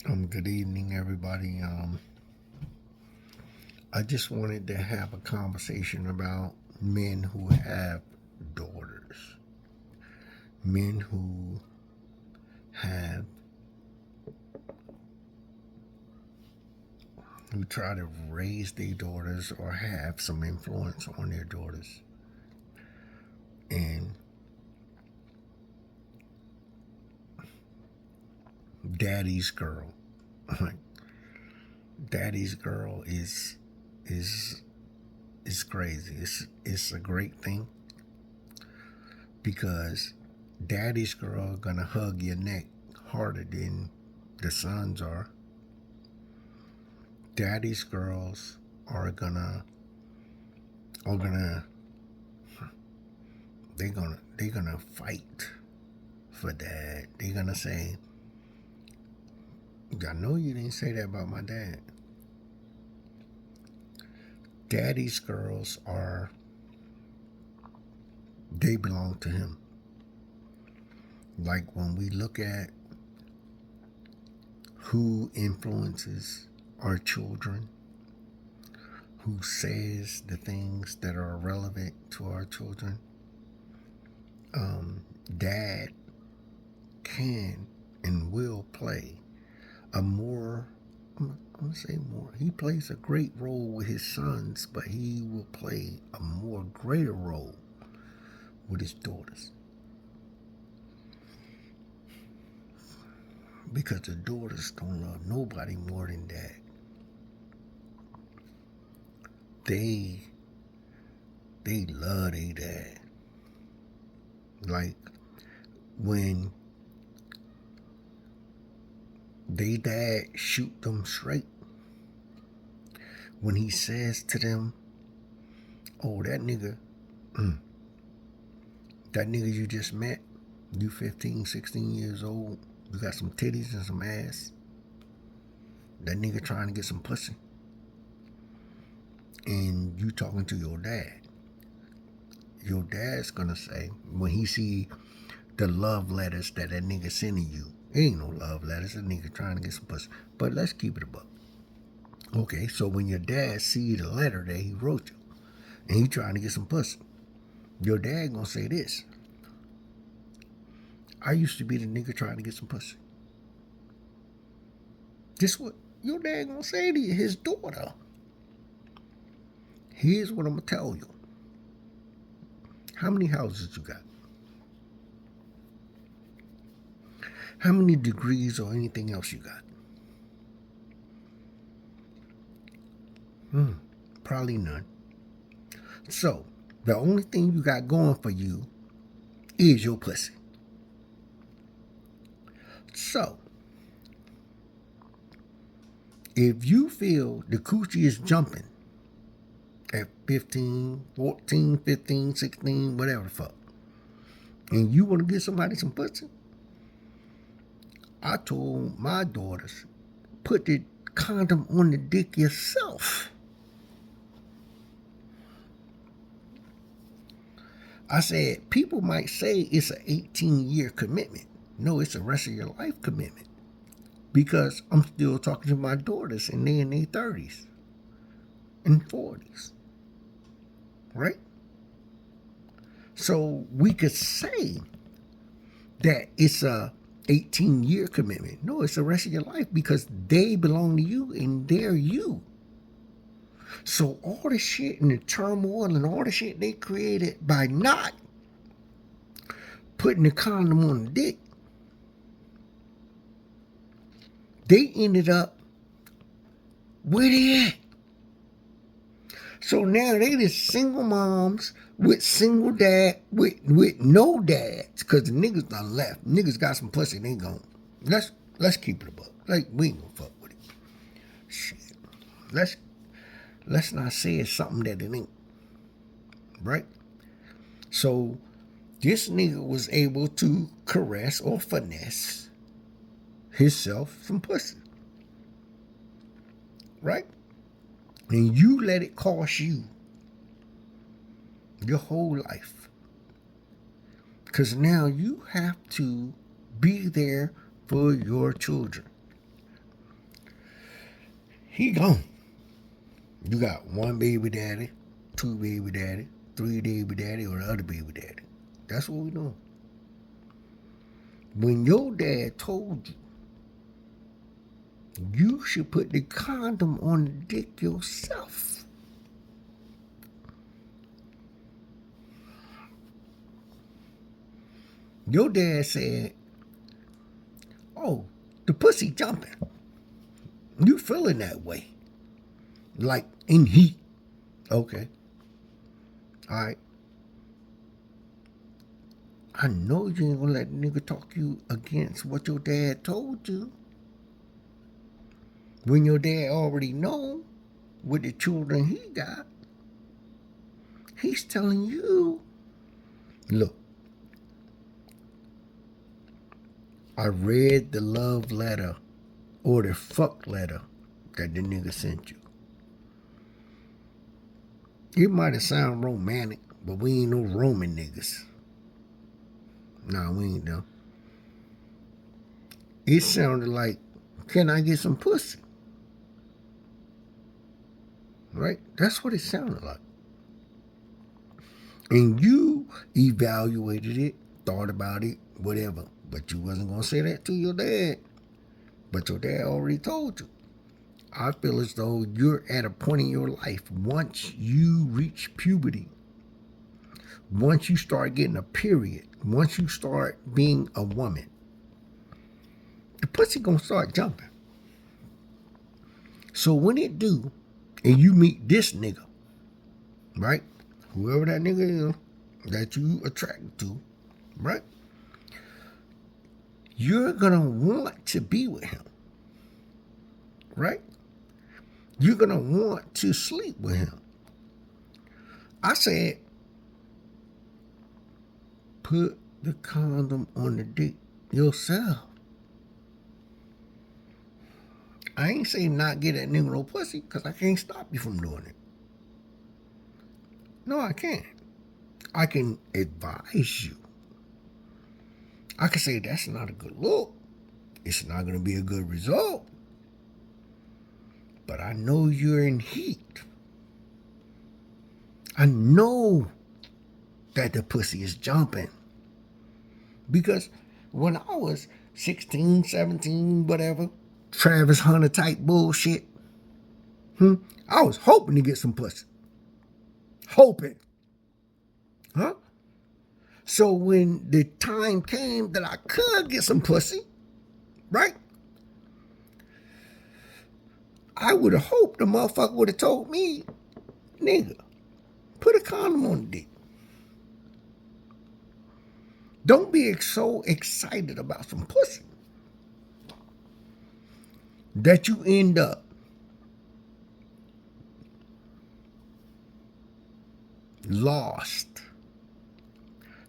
Good evening, everybody. I just wanted to have a conversation about men who have daughters, men have who try to raise their daughters or have some influence on their daughters, and daddy's girl. Like daddy's girl is is crazy. It's a great thing because daddy's girl gonna hug your neck harder than the sons are. Daddy's girls are gonna they're gonna fight for dad. They're gonna say, I know you didn't say that about my dad. Daddy's girls are they belong to him. Like when we look at who influences our children, who says the things that are relevant to our children, dad can and will play a more I'm gonna say more. He plays a great role with his sons, but he will play a more greater role with his daughters because the daughters don't love nobody more than dad. They they love their dad. Like when they dad shoot them straight, when he says to them, "Oh, that nigga you just met, you 15, 16 years old, you got some titties and some ass. That nigga trying to get some pussy." And you talking to your dad's gonna say, when he see the love letters that nigga sending you, it ain't no love letters, that nigga trying to get some pussy. But let's keep it a buck. Okay, so when your dad see the letter that he wrote you, and he trying to get some pussy, your dad gonna say this: I used to be the nigga trying to get some pussy. This what your dad gonna say to his daughter. Here's what I'm gonna tell you. How many houses you got? How many degrees or anything else you got? Probably none. So, the only thing you got going for you is your pussy. So, if you feel the coochie is jumping at 15, 14, 15, 16, whatever the fuck, and you want to give somebody some pussy, I told my daughters, put the condom on the dick yourself. I said, people might say it's an 18-year commitment. No, it's a rest of your life commitment. Because I'm still talking to my daughters and they in their 30s and 40s. Right? So we could say that it's a 18-year commitment. No, it's the rest of your life because they belong to you and they're you. So all the shit and the turmoil and all the shit they created by not putting the condom on the dick, they ended up where they at. So now they just single moms with single dad with no dads because the niggas done left. Niggas got some pussy, they gone. Let's keep it a buck. Like we ain't gonna fuck with it. Shit. Let's not say it's something that it ain't. Right? So this nigga was able to caress or finesse himself some pussy. Right? And you let it cost you your whole life. Because now you have to be there for your children. he gone. You got one baby daddy, two baby daddy, three baby daddy, or the other baby daddy. That's what we doing. When your dad told you you should put the condom on the dick yourself, your dad said, oh, the pussy jumping. You feeling that way. Like in heat. Okay. All right. I know you ain't gonna let the nigga talk you against what your dad told you. When your dad already know what the children he got, he's telling you, look, I read the love letter or the fuck letter that the nigga sent you. It might have sound romantic, but we ain't no Roman niggas. Nah, we ain't though. It sounded like, can I get some pussy? Right? That's what it sounded like. And you evaluated it, thought about it, whatever. But you wasn't going to say that to your dad. But your dad already told you. I feel as though you're at a point in your life, once you reach puberty, once you start getting a period, once you start being a woman, the pussy going to start jumping. So when it do, and you meet this nigga, right? Whoever that nigga is that you attracted to, right? You're going to want to be with him, right? You're going to want to sleep with him. I said, put the condom on the dick yourself. I ain't saying not get that nigga no pussy, because I can't stop you from doing it. No, I can't. I can advise you. I can say that's not a good look. It's not going to be a good result. But I know you're in heat. I know that the pussy is jumping. Because when I was 16, 17, whatever, Travis Hunter type bullshit, I was hoping to get some pussy. Hoping. Huh? So when the time came that I could get some pussy, right? I would have hoped the motherfucker would have told me, nigga, put a condom on the dick. Don't be so excited about some pussy that you end up lost,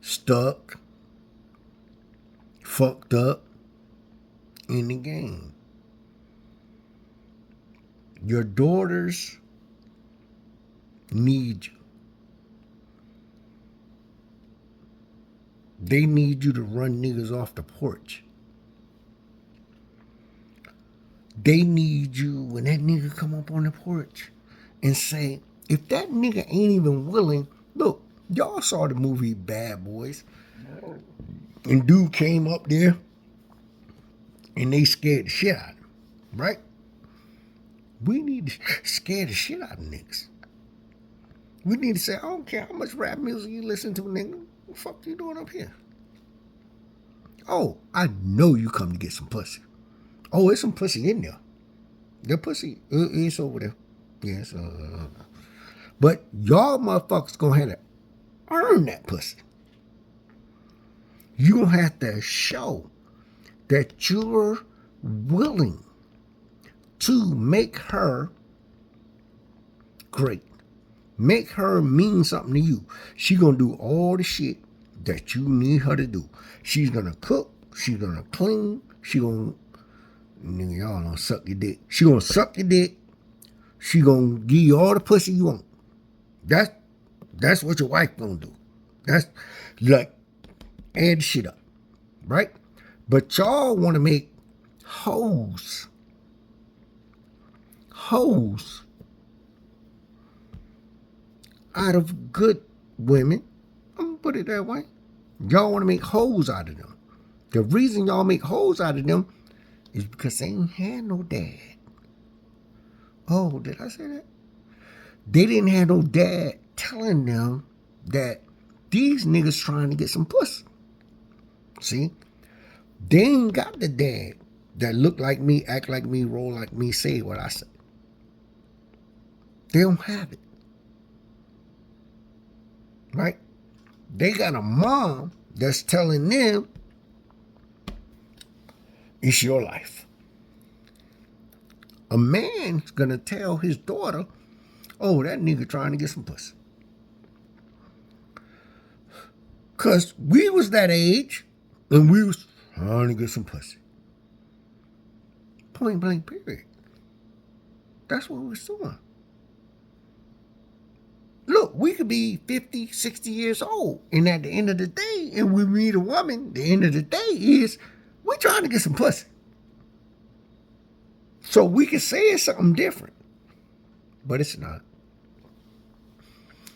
stuck, fucked up in the game. Your daughters need you. They need you to run niggas off the porch. They need you when that nigga come up on the porch and say, if that nigga ain't even willing, look, y'all saw the movie Bad Boys. And dude came up there and they scared the shit out of him, right? We need to scare the shit out of niggas. We need to say, I don't care how much rap music you listen to, nigga. What the fuck you doing up here? Oh, I know you come to get some pussy. Oh, there's some pussy in there. The pussy, it's over there. Yes. But y'all motherfuckers gonna have to earn that pussy. You gonna have to show that you're willing to make her great. Make her mean something to you. She gonna do all the shit that you need her to do. She's gonna cook. She's gonna clean. She gonna, nigga, y'all gonna suck your dick. She gonna suck your dick. She gonna give you all the pussy you want. That's what your wife gonna do. That's like, add shit up, right? But y'all wanna make hoes hoes out of good women. I'm gonna put it that way. Y'all want to make hoes out of them. The reason y'all make hoes out of them is because they ain't had no dad. Oh, did I say that? They didn't have no dad telling them that these niggas trying to get some pussy. See? They ain't got the dad that look like me, act like me, roll like me, say what I say. They don't have it. Right? They got a mom that's telling them it's your life. A man's gonna tell his daughter, oh, that nigga trying to get some pussy. Cause we was that age and we was trying to get some pussy. Point blank period. That's what we was doing. Look, we could be 50, 60 years old, and at the end of the day, and we meet a woman, the end of the day is we trying to get some pussy. So we can say it's something different, but it's not.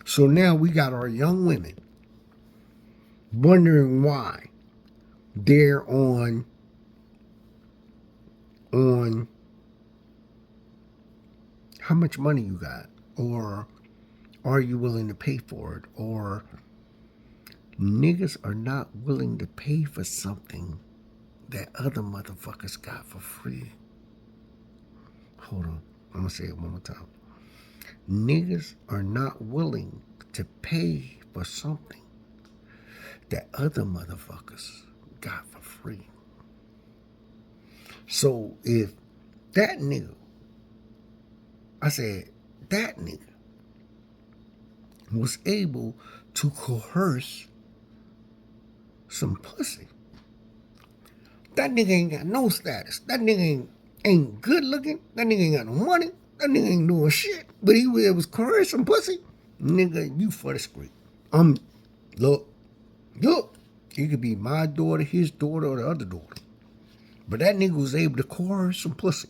So now we got our young women wondering why they're on how much money you got, or are you willing to pay for it, or niggas are not willing to pay for something that other motherfuckers got for free. Hold on, I'm gonna say it one more time. Niggas are not willing to pay for something that other motherfuckers got for free. So if that nigga, I said that nigga was able to coerce some pussy, that nigga ain't got no status. That nigga ain't good looking. That nigga ain't got no money. That nigga ain't doing shit. But he was coerce some pussy. Nigga, you for the street. Look. It could be my daughter, his daughter, or the other daughter. But that nigga was able to coerce some pussy.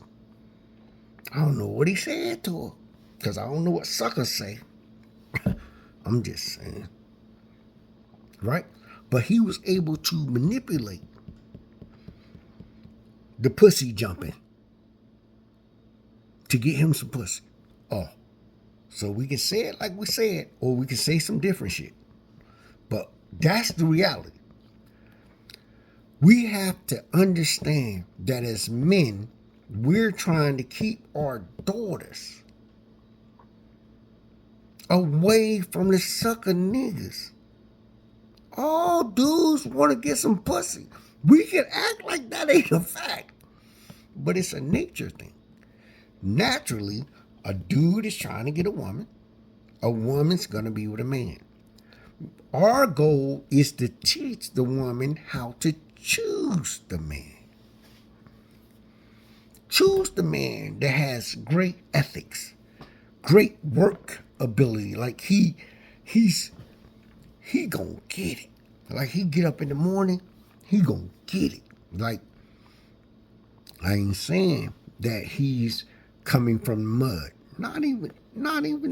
I don't know what he said to her, because I don't know what suckers say. I'm just saying. Right? But he was able to manipulate the pussy jumping to get him some pussy. Oh. So we can say it like we said, or we can say some different shit. But that's the reality. We have to understand that as men, we're trying to keep our daughters away from the sucker niggas. All dudes want to get some pussy. We can act like that ain't a fact, but it's a nature thing. Naturally, a dude is trying to get a woman. A woman's going to be with a man. Our goal is to teach the woman how to choose the man. Choose the man that has great ethics, great work ability. Like he's gonna get it. Like he get up in the morning, he gonna get it. Like, I ain't saying that he's coming from the mud. Not even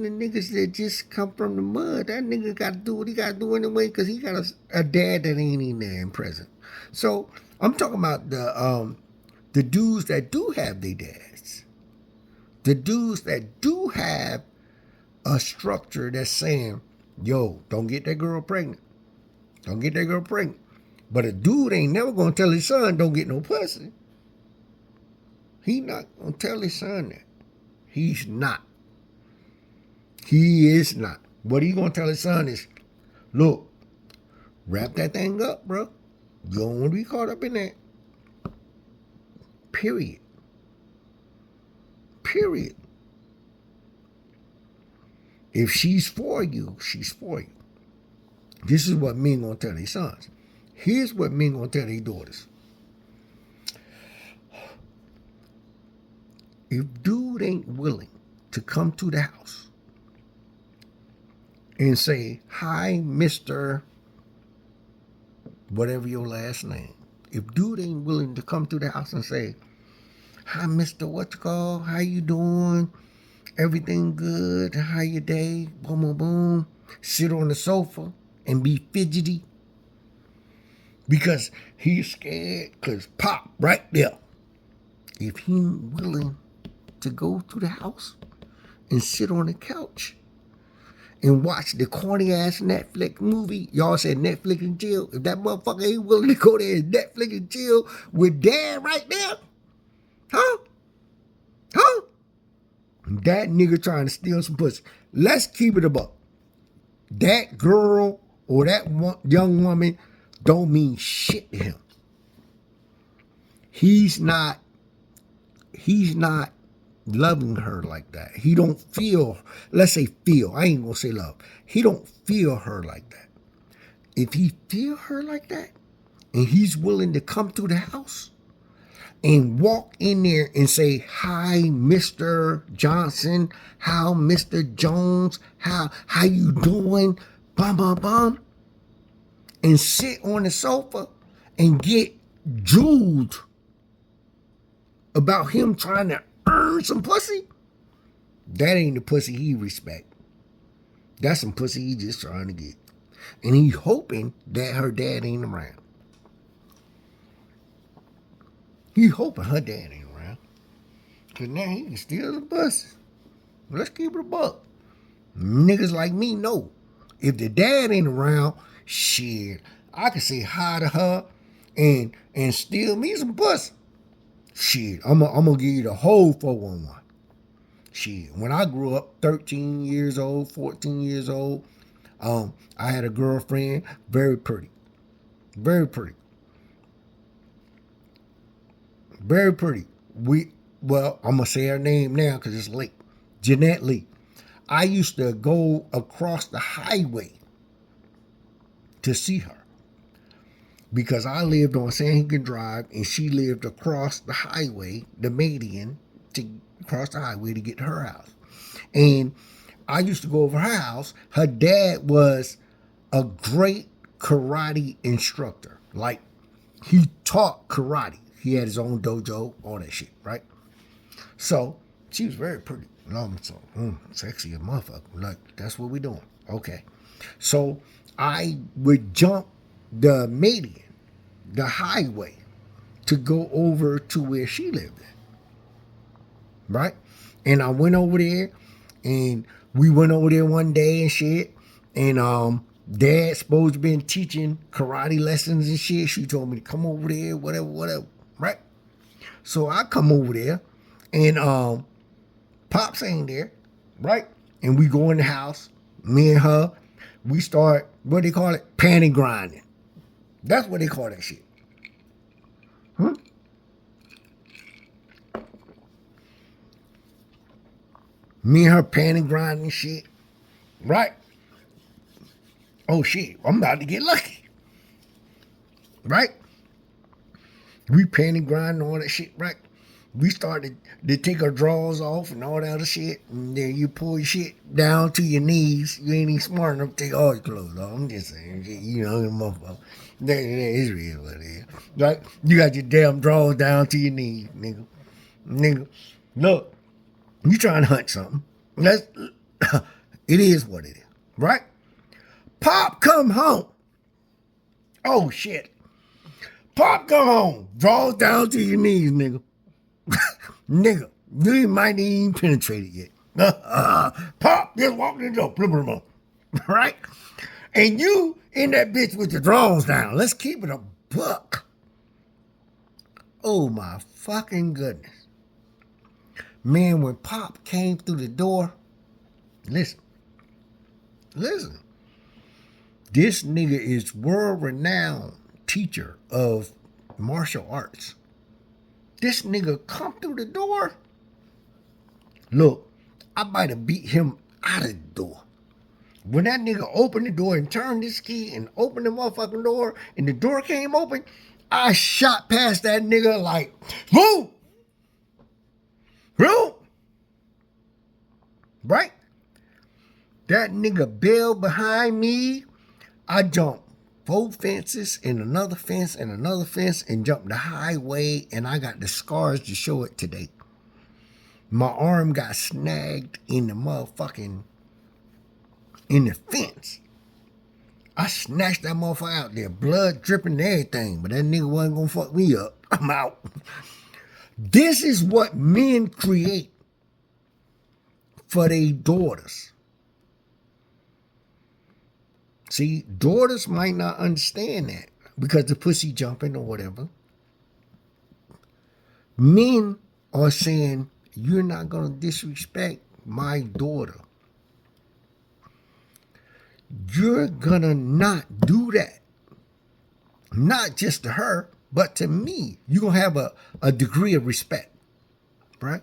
the niggas that just come from the mud. That nigga got to do what he got to do anyway, because he got a dad that ain't even there in present. So I'm talking about the dudes that do have their dads. The dudes that do have a structure that's saying, yo, don't get that girl pregnant. Don't get that girl pregnant. But a dude ain't never going to tell his son don't get no pussy. He not going to tell his son that. He's not. He is not. What he going to tell his son is, look, wrap that thing up, bro. You don't want to be caught up in that. Period. Period. If she's for you, she's for you. This is what men going to tell their sons. Here's what men going to tell their daughters. If dude ain't willing to come to the house and say, hi, Mr. whatever your last name. If dude ain't willing to come to the house and say, Hi, Mr. What you call? How you doing? Everything good? How your day? Boom, boom, boom. Sit on the sofa and be fidgety because he's scared. Because Pop right there, if he willing to go to the house and sit on the couch and watch the corny ass Netflix movie. Y'all said Netflix and chill. If that motherfucker ain't willing to go there and Netflix and chill with dad right there, huh? Huh? That nigga trying to steal some pussy. Let's keep it a buck. That girl or that young woman don't mean shit to him. He's not loving her like that. He don't feel, let's say feel, I ain't gonna say love. He don't feel her like that. If he feel her like that, and he's willing to come to the house and walk in there and say, hi, Mr. Johnson, how Mr. Jones, how you doing? Bum, bum, bum. And sit on the sofa and get jeweled about him trying to earn some pussy. That ain't the pussy he respect. That's some pussy he just trying to get. And he hoping that her dad ain't around. He hoping her dad ain't around. Cause now he can steal the pussy. Let's keep it a buck. Niggas like me know. If the dad ain't around, shit, I can say hi to her and steal me some pussy. Shit, I'm gonna give you the whole 411. Shit, when I grew up, 13 years old, 14 years old, I had a girlfriend, very pretty. Very pretty. Very pretty. Well, I'm gonna say her name now because it's late. Jeanette Lee. I used to go across the highway to see her because I lived on Sanhegan Drive and she lived across the highway, the median, to cross the highway to get to her house. And I used to go over her house. Her dad was a great karate instructor. Like, he taught karate. He had his own dojo, all that shit, right? So, she was very pretty. So, sexy as motherfucker. Like, that's what we doing. Okay. So, I would jump the median, the highway, to go over to where she lived at. Right? And I went over there, and we went over there one day and shit. And Dad supposed to been teaching karate lessons and shit. She told me to come over there, whatever. Right? So I come over there, and Pops ain't there, right? And we go in the house, me and her, we start, what they call it? Panty grinding. That's what they call that shit. Me and her panty grinding shit, right? Oh shit, I'm about to get lucky. Right? We panty grinding all that shit, right? We started to take our drawers off and all that other shit. And then you pull your shit down to your knees. You ain't even smart enough to take all your clothes off. I'm just saying, you know, motherfucker. That is real what it is. Right? You got your damn drawers down to your knees, nigga. Nigga, look, you trying to hunt something. That's, it is what it is. Right? Pop come home. Oh, shit. Pop come home. Drawers down to your knees, nigga. Nigga, you might even penetrate it yet. Pop just walked in the door. Blah, blah, blah. Right? And you in that bitch with your drawers down. Let's keep it a buck. Oh my fucking goodness. Man, when Pop came through the door, listen. This nigga is world-renowned teacher of martial arts. This nigga come through the door. Look, I might have beat him out of the door. When that nigga opened the door and turned this key and opened the motherfucking door and the door came open, I shot past that nigga like, boom! Boom! Right? That nigga bailed behind me. I jumped 4 fences and another fence and another fence and jumped the highway, and I got the scars to show it today. My arm got snagged in the fence. I snatched that motherfucker out there, blood dripping and everything, but that nigga wasn't gonna fuck me up. I'm out. This is what men create for their daughters. See, daughters might not understand that because the pussy jumping or whatever. Men are saying, you're not gonna disrespect my daughter. You're gonna not do that. Not just to her, but to me. You're gonna have a degree of respect, right?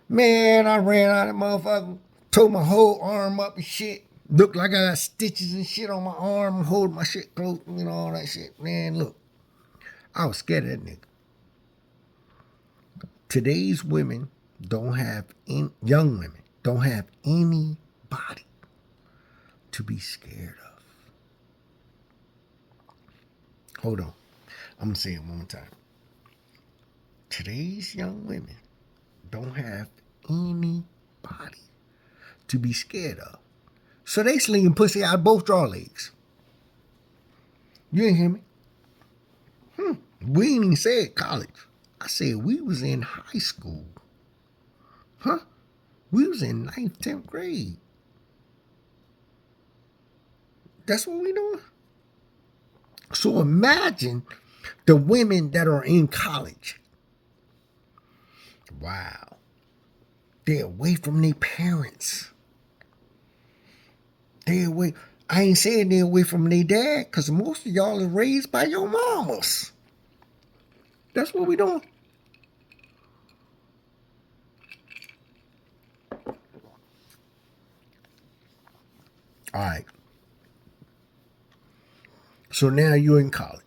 Man, I ran out of that motherfucker, tore my whole arm up and shit. Looked like I got stitches and shit on my arm, holding my shit close, all that shit. Man, look, I was scared of that nigga. Today's women don't have young women don't have anybody to be scared of. Hold on. I'm going to say it one more time. Today's young women don't have anybody to be scared of. So they slinging pussy out both draw legs. You ain't hear me? We ain't even said college. I said we was in high school. Huh? We was in 9th, 10th grade. That's what we doing? So imagine the women that are in college. Wow. They're away from their parents. They're away. I ain't saying they're away from their dad, because most of y'all are raised by your mamas. That's what we doing. All right. So now you're in college.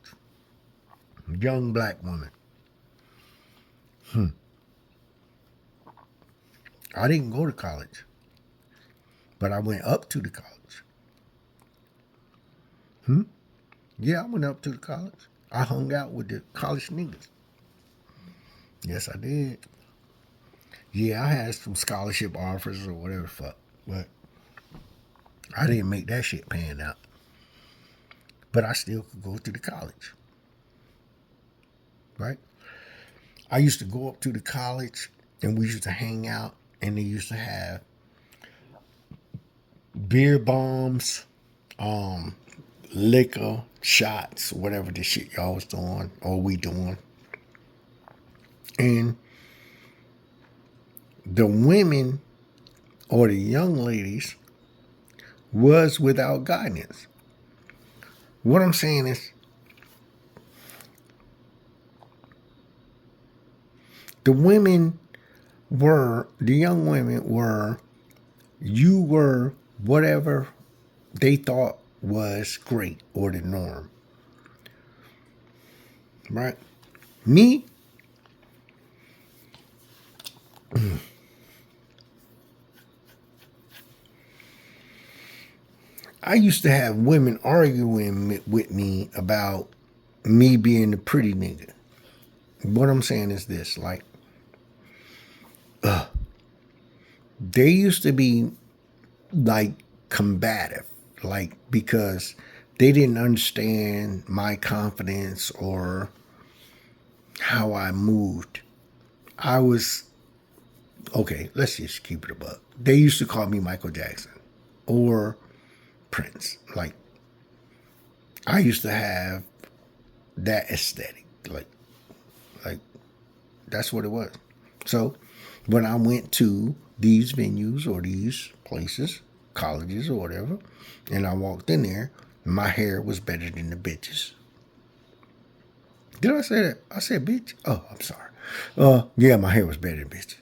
Young black woman. I didn't go to college, but I went up to the college. Yeah, I went up to the college. I hung out with the college niggas. Yes, I did. Yeah, I had some scholarship offers or whatever the fuck, but I didn't make that shit pan out. But I still could go to the college. Right? I used to go up to the college and we used to hang out, and they used to have beer bombs, liquor, shots, whatever the shit y'all was doing or we doing. And the women or the young ladies was without guidance. What I'm saying is, the young women were, you were whatever they thought was great or the norm. Right? Me, I used to have women arguing with me about me being the pretty nigga. What I'm saying is this, like, they used to be like combative, like, because they didn't understand my confidence or how I moved. I was, okay, let's just keep it a buck. They used to call me Michael Jackson or Prince. Like, I used to have that aesthetic. Like that's what it was. So when I went to these venues or these places, colleges or whatever, and I walked in there, my hair was better than the bitches. Did I say that? I said bitch? Oh, I'm sorry. Yeah, my hair was better than bitches.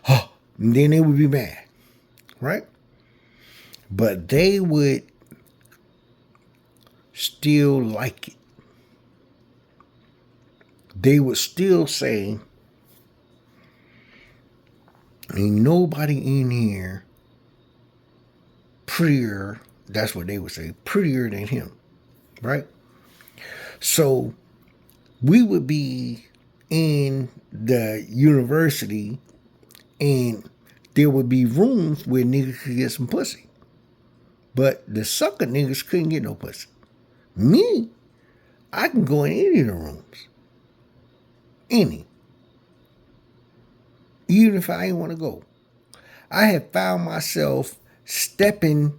Oh, and then they would be mad, right? But they would still like it. They would still say, ain't nobody in here prettier That's what they would say. Prettier than him, right? So we would be in the university and there would be rooms where niggas could get some pussy. But the sucker niggas couldn't get no pussy. Me, I can go in any of the rooms. Any. Even if I ain't want to go. I have found myself stepping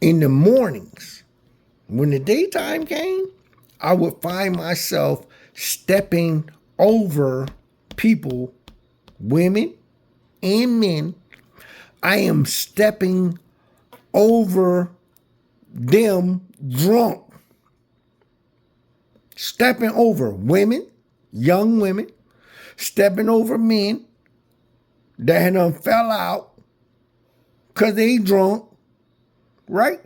in the mornings. When the daytime came, I would find myself stepping over people, women and men. I am stepping over them drunk. Stepping over women, young women, stepping over men that done fell out because they drunk, right?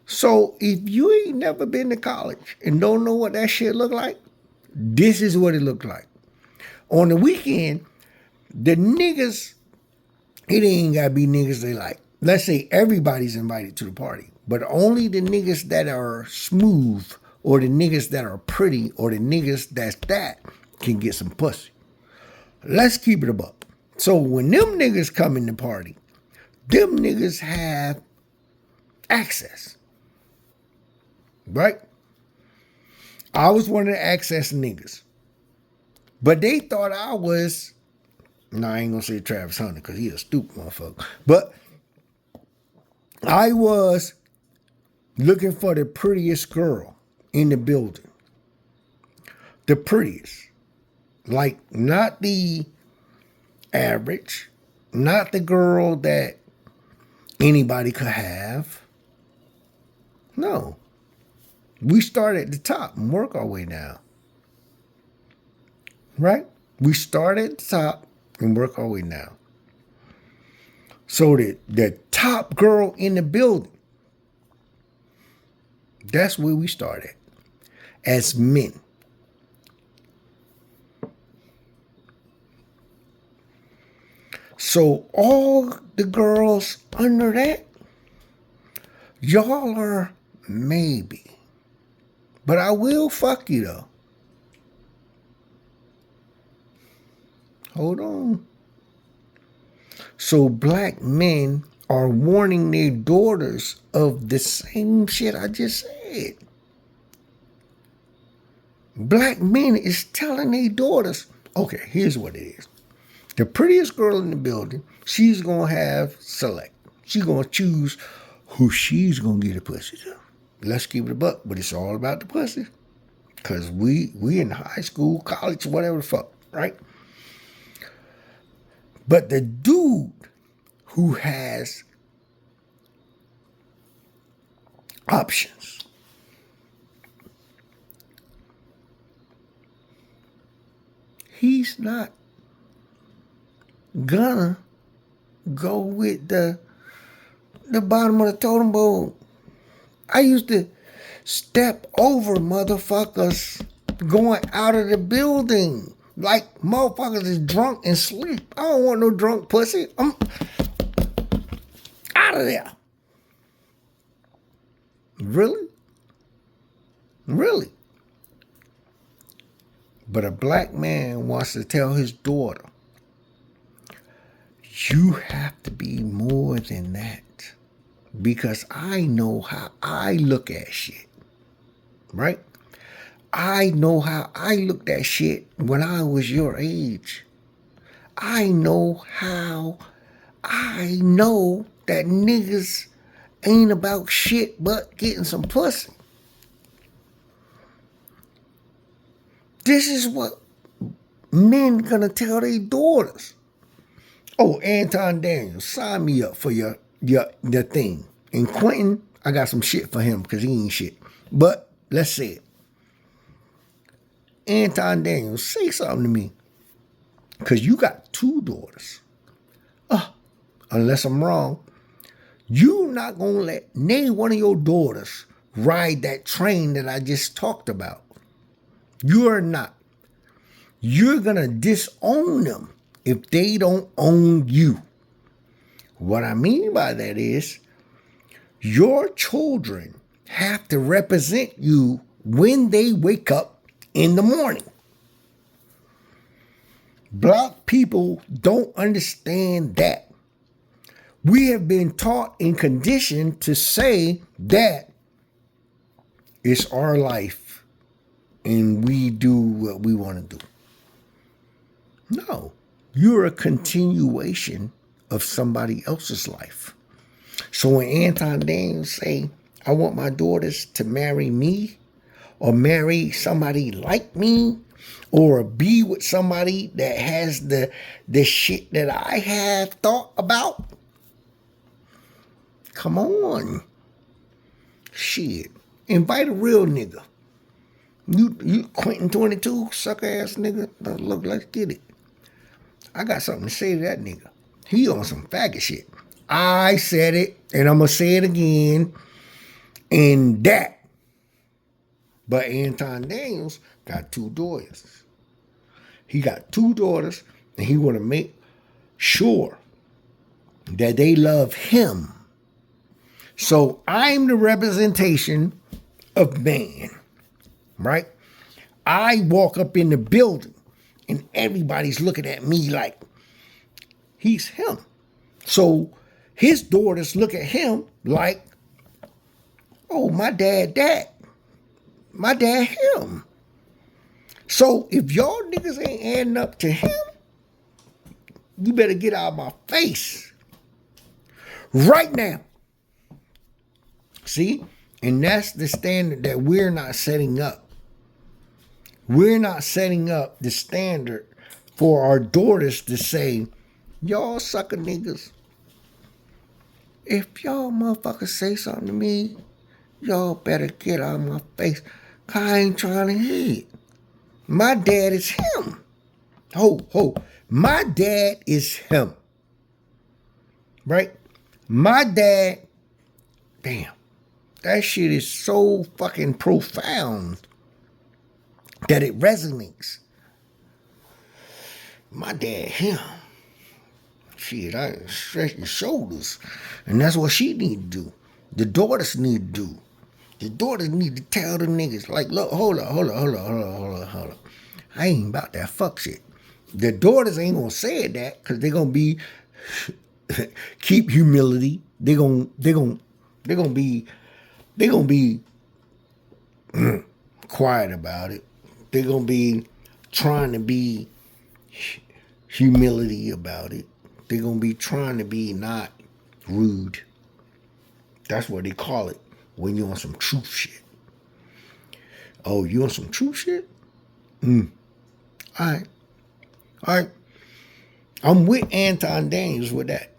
So if you ain't never been to college and don't know what that shit look like, this is what it looked like. On the weekend, the niggas, it ain't gotta be niggas they like. Let's say everybody's invited to the party, but only the niggas that are smooth or the niggas that are pretty or the niggas that's that can get some pussy. Let's keep it a buck. So when them niggas come in the party, them niggas have access. Right? I was one of the access niggas. But they thought I was, I ain't gonna say Travis Hunter because he a stupid motherfucker. But I was looking for the prettiest girl in the building. The prettiest. Like, not the average, not the girl that anybody could have. No. We start at the top and work our way down. Right? We start at the top and work our way down. So the top girl in the building, that's where we start at. As men. So all the girls under that, y'all are maybe. But I will fuck you though. Hold on. So black men are warning their daughters of the same shit I just said. Black men is telling their daughters, okay, here's what it is. The prettiest girl in the building, she's going to have select. She's going to choose who she's going to get a pussy to. Let's keep it a buck, but it's all about the pussy. Because we in high school, college, whatever the fuck, right? But the dude who has options, he's not gonna go with the bottom of the totem pole. I used to step over motherfuckers going out of the building. Like motherfuckers is drunk and sleep. I don't want no drunk pussy. I'm out of there. Really? Really? But a black man wants to tell his daughter, you have to be more than that. Because I know how I look at shit. Right? I know how I looked at shit when I was your age. I know how I know that niggas ain't about shit but getting some pussy. This is what men gonna tell their daughters. Oh, Anton Daniels, sign me up for your thing. And Quentin, I got some shit for him because he ain't shit. But let's say it. Anton Daniels, say something to me. Because you got 2 daughters. Unless I'm wrong, you not going to let neither one of your daughters ride that train that I just talked about. You're not. You're going to disown them if they don't own you. What I mean by that is, Your children have to represent you when they wake up in the morning. Black people don't understand that. We have been taught and conditioned to say that it's our life and we do what we want to do. No, you're a continuation of somebody else's life. So when Anton Daniels say, I want my daughters to marry me or marry somebody like me or be with somebody that has the shit that I have thought about, come on. Shit. Invite a real nigga. You Quentin 22, sucker ass nigga. Look, let's get it. I got something to say to that nigga. He on some faggot shit. I said it, and I'm going to say it again. And that. But Anton Daniels got 2 daughters. He got 2 daughters, and he want to make sure that they love him. So I'm the representation of man, right? I walk up in the building, and everybody's looking at me like he's him. So his daughters look at him like, oh, my dad, my dad, him. So if y'all niggas ain't adding up to him, you better get out of my face right now. See? And that's the standard that we're not setting up. We're not setting up the standard for our daughters to say, y'all sucker niggas, if y'all motherfuckers say something to me, y'all better get out of my face. I ain't trying to hear it. My dad is him. My dad is him. Right? My dad, damn, that shit is so fucking profound that it resonates. My dad, him. Shit, I stretch your shoulders. And that's what she need to do. The daughters need to do. The daughters need to tell the niggas, like, look, hold up. I ain't about that fuck shit. The daughters ain't gonna say it that, because they gonna be, keep humility. They gonna be quiet about it. They're gonna be trying to be humility about it. They're gonna be trying to be not rude. That's what they call it when you on some truth shit. Oh, you on some truth shit? All right. I'm with Anton Daniels with that.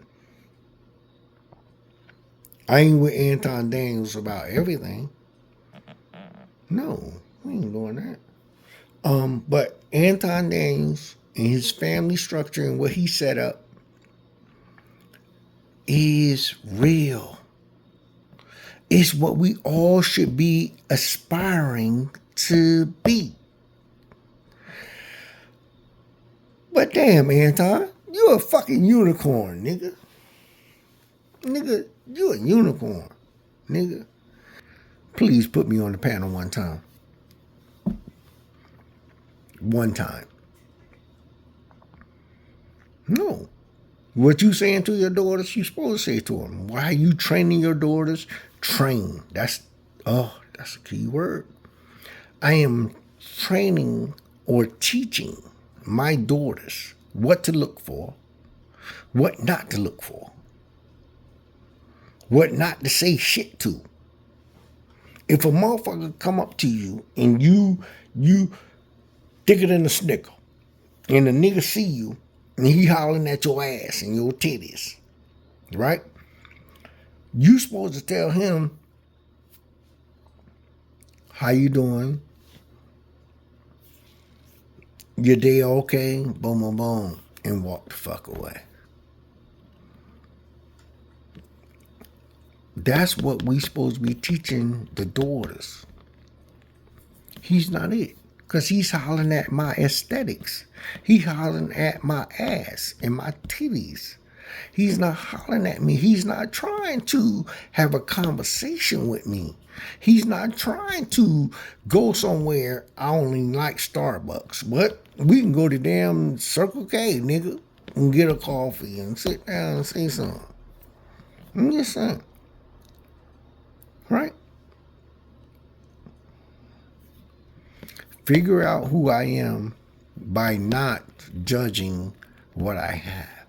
I ain't with Anton Daniels about everything. No, we ain't doing that. But Anton Daniels and his family structure and what he set up is real. It's what we all should be aspiring to be. But damn, Anton, you a fucking unicorn, nigga. Nigga, you a unicorn, nigga. Please put me on the panel one time. One time. No. What you saying to your daughters, you supposed to say to them. Why are you training your daughters? Train. That's a key word. I am training or teaching my daughters what to look for, what not to look for, what not to say shit to. If a motherfucker come up to you and you thicker than a snicker, and the nigga see you and he hollering at your ass and your titties, right? You supposed to tell him, how you doing? Your day okay? Boom, boom, boom. And walk the fuck away. That's what we supposed to be teaching the daughters. He's not it. Because he's hollering at my aesthetics. He hollering at my ass and my titties. He's not hollering at me. He's not trying to have a conversation with me. He's not trying to go somewhere. I only like Starbucks, but we can go to damn Circle K, nigga, and get a coffee and sit down and say something. I'm just saying. Right? Figure out who I am by not judging what I have.